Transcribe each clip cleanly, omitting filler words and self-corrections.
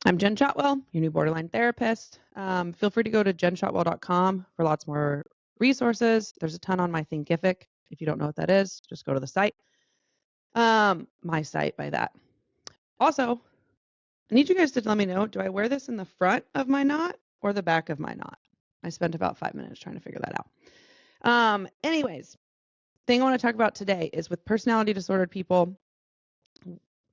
I'm Jen Shotwell, your new borderline therapist. Feel free to go to jenshotwell.com for lots more resources. There's a ton on my Thinkific. If you don't know what that is, just go to the site. My site by that. Also, I need you guys to let me know, do I wear this in the front of my knot or the back of my knot? I spent about 5 minutes trying to figure that out. Anyways, thing I want to talk about today is with personality disordered people,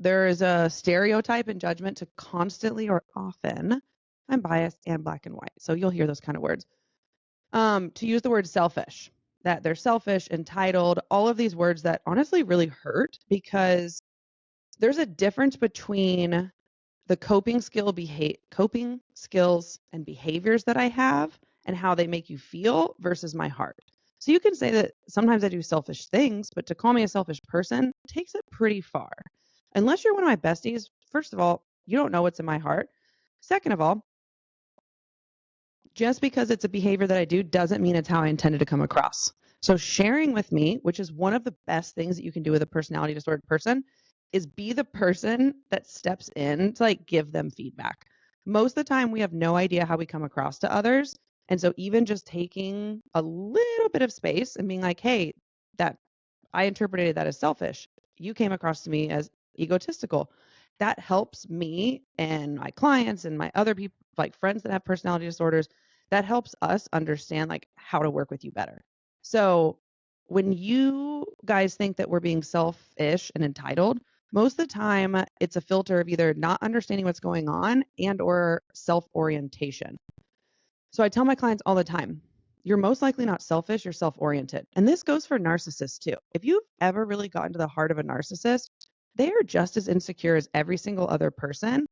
there is a stereotype and judgment to constantly or often, I'm biased and black and white, so you'll hear those kind of words, to use the word selfish, that they're selfish, entitled, all of these words that honestly really hurt because there's a difference between the coping skills and behaviors that I have and how they make you feel versus my heart. So you can say that sometimes I do selfish things, but to call me a selfish person takes it pretty far. Unless you're one of my besties, first of all, you don't know what's in my heart. Second of all, just because it's a behavior that I do doesn't mean it's how I intended to come across. So sharing with me, which is one of the best things that you can do with a personality disordered person, is be the person that steps in to give them feedback. Most of the time we have no idea how we come across to others. And so even just taking a little bit of space and being like, hey, that I interpreted that as selfish. You came across to me as egotistical. That helps me and my clients and my other people, like friends that have personality disorders, that helps us understand how to work with you better. So when you guys think that we're being selfish and entitled, most of the time it's a filter of either not understanding what's going on and or self-orientation. So I tell my clients all the time, you're most likely not selfish, you're self-oriented. And this goes for narcissists too. If you've ever really gotten to the heart of a narcissist, they are just as insecure as every single other person.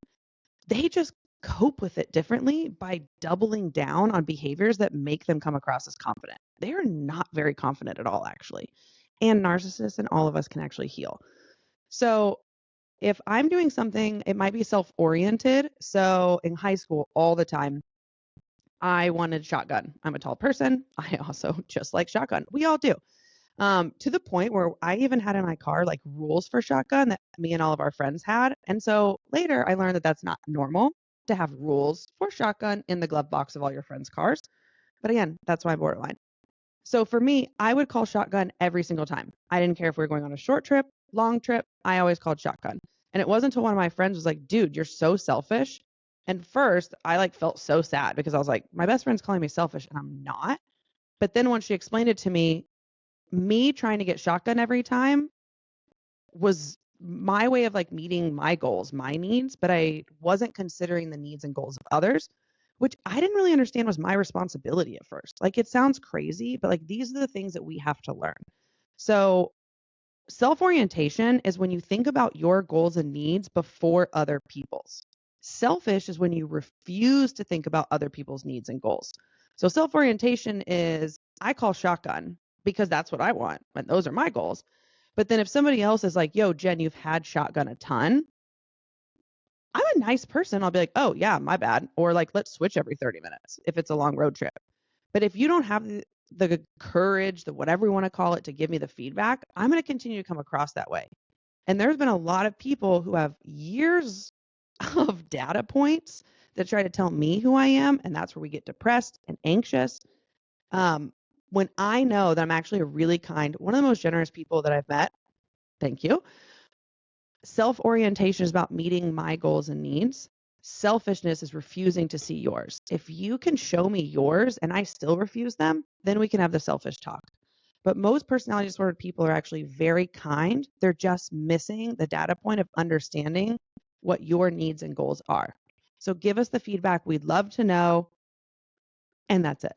They just cope with it differently by doubling down on behaviors that make them come across as confident. They are not very confident at all, actually. And narcissists and all of us can actually heal. So if I'm doing something, it might be self-oriented. So in high school, all the time, I wanted shotgun. I'm a tall person. I also just like shotgun. We all do. To the point where I even had in my car rules for shotgun that me and all of our friends had. And so later I learned that that's not normal to have rules for shotgun in the glove box of all your friends' cars. But again, that's my borderline. So for me, I would call shotgun every single time. I didn't care if we were going on a short trip, long trip. I always called shotgun. And it wasn't until one of my friends was like, dude, you're so selfish. And first I felt so sad because I was like, my best friend's calling me selfish and I'm not. But then when she explained it to me trying to get shotgun every time was my way of meeting my goals, my needs, but I wasn't considering the needs and goals of others, which I didn't really understand was my responsibility at first. It sounds crazy, but these are the things that we have to learn. So self-orientation is when you think about your goals and needs before other people's. Selfish is when you refuse to think about other people's needs and goals. So self-orientation is, I call shotgun because that's what I want, and those are my goals. But then if somebody else is like, yo, Jen, you've had shotgun a ton, I'm a nice person. I'll be like, oh, yeah, my bad. Or let's switch every 30 minutes if it's a long road trip. But if you don't have the courage, the whatever we want to call it, to give me the feedback, I'm going to continue to come across that way. And there's been a lot of people who have years of data points that try to tell me who I am. And that's where we get depressed and anxious. When I know that I'm actually a really kind, one of the most generous people that I've met, thank you. Self-orientation is about meeting my goals and needs. Selfishness is refusing to see yours. If you can show me yours and I still refuse them, then we can have the selfish talk. But most personality disordered people are actually very kind. They're just missing the data point of understanding what your needs and goals are. So give us the feedback. We'd love to know. And that's it.